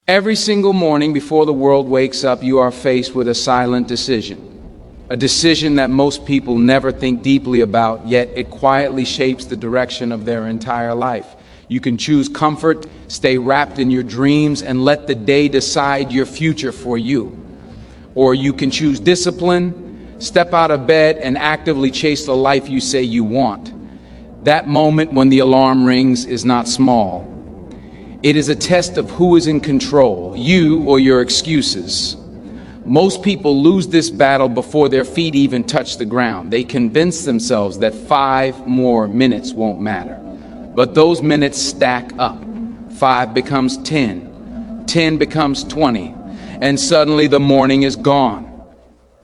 Every single morning before the world wakes up, you are faced with a silent decision. A decision that most people never think deeply about, yet it quietly shapes the direction of their entire life. You can choose comfort, stay wrapped in your dreams, and let the day decide your future for you. Or you can choose discipline, step out of bed, and actively chase the life you say you want. That moment when the alarm rings is not small. It is a test of who is in control, you or your excuses. Most people lose this battle before their feet even touch the ground. They convince themselves that 5 more minutes won't matter. But those minutes stack up. 5 becomes 10, 10 becomes 20, and suddenly the morning is gone.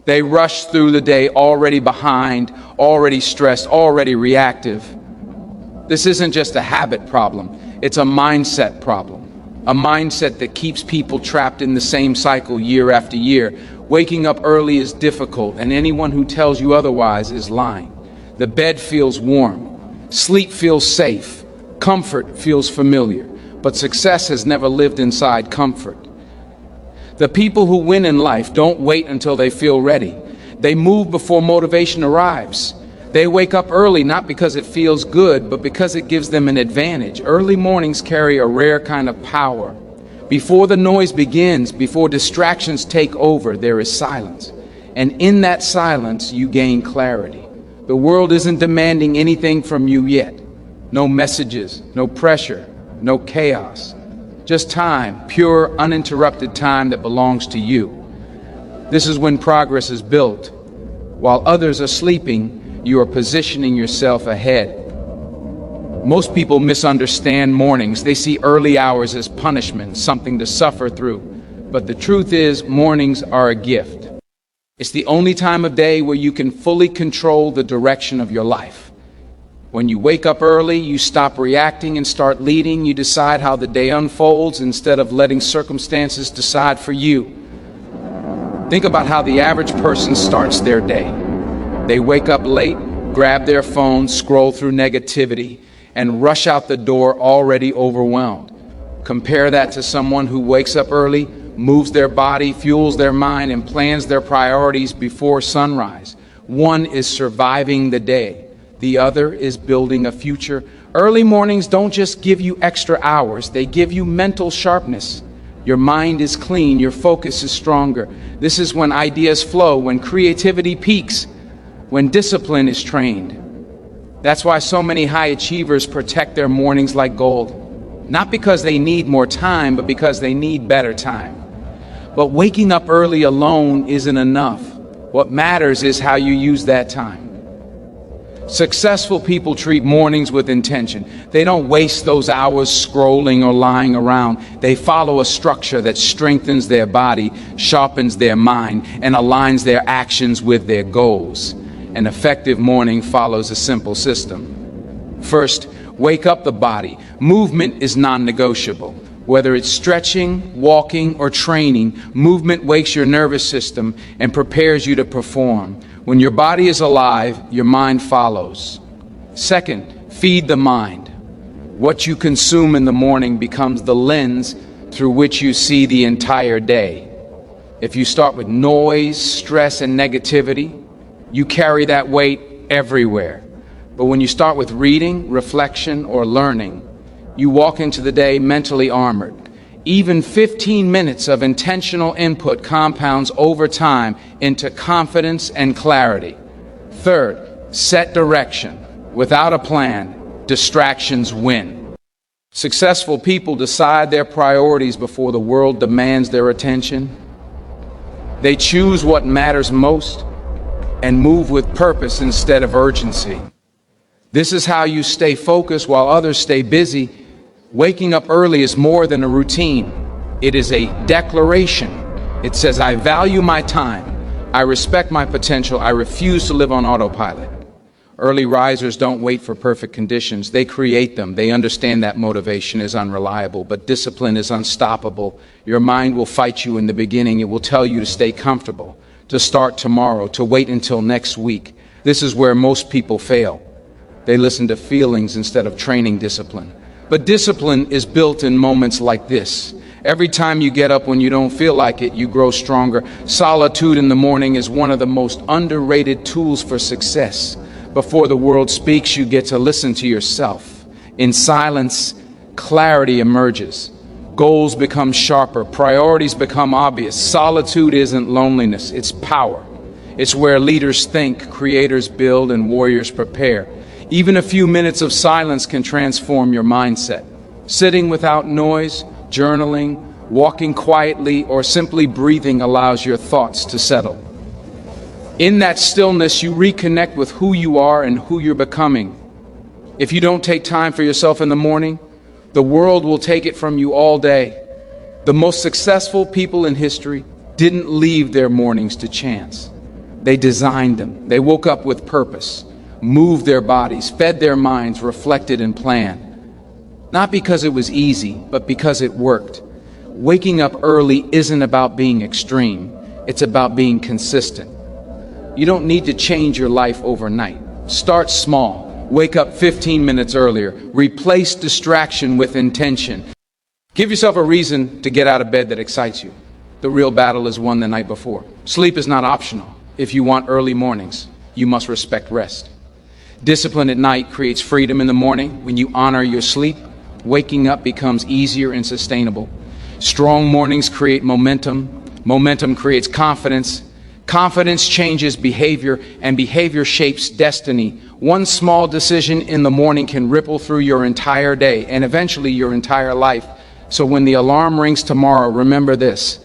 They rush through the day already behind, already stressed, already reactive. This isn't just a habit problem. It's a mindset problem, a mindset that keeps people trapped in the same cycle year after year. Waking up early is difficult, and anyone who tells you otherwise is lying. The bed feels warm, sleep feels safe, comfort feels familiar, but success has never lived inside comfort. The people who win in life don't wait until they feel ready. They move before motivation arrives. They wake up early not because it feels good, but because it gives them an advantage. Early mornings carry a rare kind of power. Before the noise begins, before distractions take over, there is silence. And in that silence, you gain clarity. The world isn't demanding anything from you yet. No messages, no pressure, no chaos. Just time, pure, uninterrupted time that belongs to you. This is when progress is built. While others are sleeping, you are positioning yourself ahead. Most people misunderstand mornings. They see early hours as punishment, something to suffer through. But the truth is, mornings are a gift. It's the only time of day where you can fully control the direction of your life. When you wake up early, you stop reacting and start leading. You decide how the day unfolds instead of letting circumstances decide for you. Think about how the average person starts their day. They wake up late, grab their phone, scroll through negativity, and rush out the door already overwhelmed. Compare that to someone who wakes up early, moves their body, fuels their mind, and plans their priorities before sunrise. One is surviving the day. The other is building a future. Early mornings don't just give you extra hours, they give you mental sharpness. Your mind is clean, your focus is stronger. This is when ideas flow, when creativity peaks, when discipline is trained. That's why so many high achievers protect their mornings like gold. Not because they need more time, but because they need better time. But waking up early alone isn't enough. What matters is how you use that time. Successful people treat mornings with intention. They don't waste those hours scrolling or lying around. They follow a structure that strengthens their body, sharpens their mind, and aligns their actions with their goals. An effective morning follows a simple system. First, wake up the body. Movement is non-negotiable. Whether it's stretching, walking, or training, movement wakes your nervous system and prepares you to perform. When your body is alive, your mind follows. Second, feed the mind. What you consume in the morning becomes the lens through which you see the entire day. If you start with noise, stress, and negativity, you carry that weight everywhere. But when you start with reading, reflection, or learning, you walk into the day mentally armored. Even 15 minutes of intentional input compounds over time into confidence and clarity. Third, set direction. Without a plan, distractions win. Successful people decide their priorities before the world demands their attention. They choose what matters most and move with purpose instead of urgency. This is how you stay focused while others stay busy. Waking up early is more than a routine. It is a declaration. It says, I value my time. I respect my potential. I refuse to live on autopilot. Early risers don't wait for perfect conditions. They create them. They understand that motivation is unreliable, but discipline is unstoppable. Your mind will fight you in the beginning. It will tell you to stay comfortable, to start tomorrow, to wait until next week. This is where most people fail. They listen to feelings instead of training discipline. But discipline is built in moments like this. Every time you get up when you don't feel like it, you grow stronger. Solitude in the morning is one of the most underrated tools for success. Before the world speaks, you get to listen to yourself. In silence, clarity emerges. Goals become sharper. Priorities become obvious. Solitude isn't loneliness, it's power. It's where leaders think, creators build, and warriors prepare. Even a few minutes of silence can transform your mindset. Sitting without noise, journaling, walking quietly, or simply breathing allows your thoughts to settle. In that stillness, you reconnect with who you are and who you're becoming. If you don't take time for yourself in the morning, the world will take it from you all day. The most successful people in history didn't leave their mornings to chance. They designed them. They woke up with purpose, moved their bodies, fed their minds, reflected and planned. Not because it was easy, but because it worked. Waking up early isn't about being extreme. It's about being consistent. You don't need to change your life overnight. Start small. Wake up 15 minutes earlier. Replace distraction with intention. Give yourself a reason to get out of bed that excites you. The real battle is won the night before. Sleep is not optional. If you want early mornings, you must respect rest. Discipline at night creates freedom in the morning. When you honor your sleep, waking up becomes easier and sustainable. Strong mornings create momentum. Momentum creates confidence. Confidence changes behavior, and behavior shapes destiny. One small decision in the morning can ripple through your entire day and eventually your entire life. So when the alarm rings tomorrow, remember this: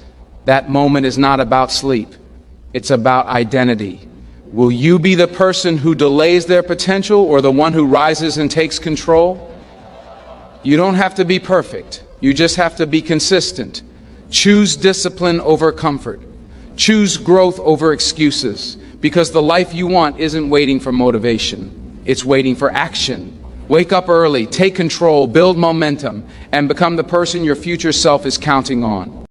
that moment is not about sleep. It's about identity. Will you be the person who delays their potential or the one who rises and takes control? You don't have to be perfect. You just have to be consistent. Choose discipline over comfort. Choose growth over excuses, because the life you want isn't waiting for motivation. It's waiting for action. Wake up early, take control, build momentum, and become the person your future self is counting on.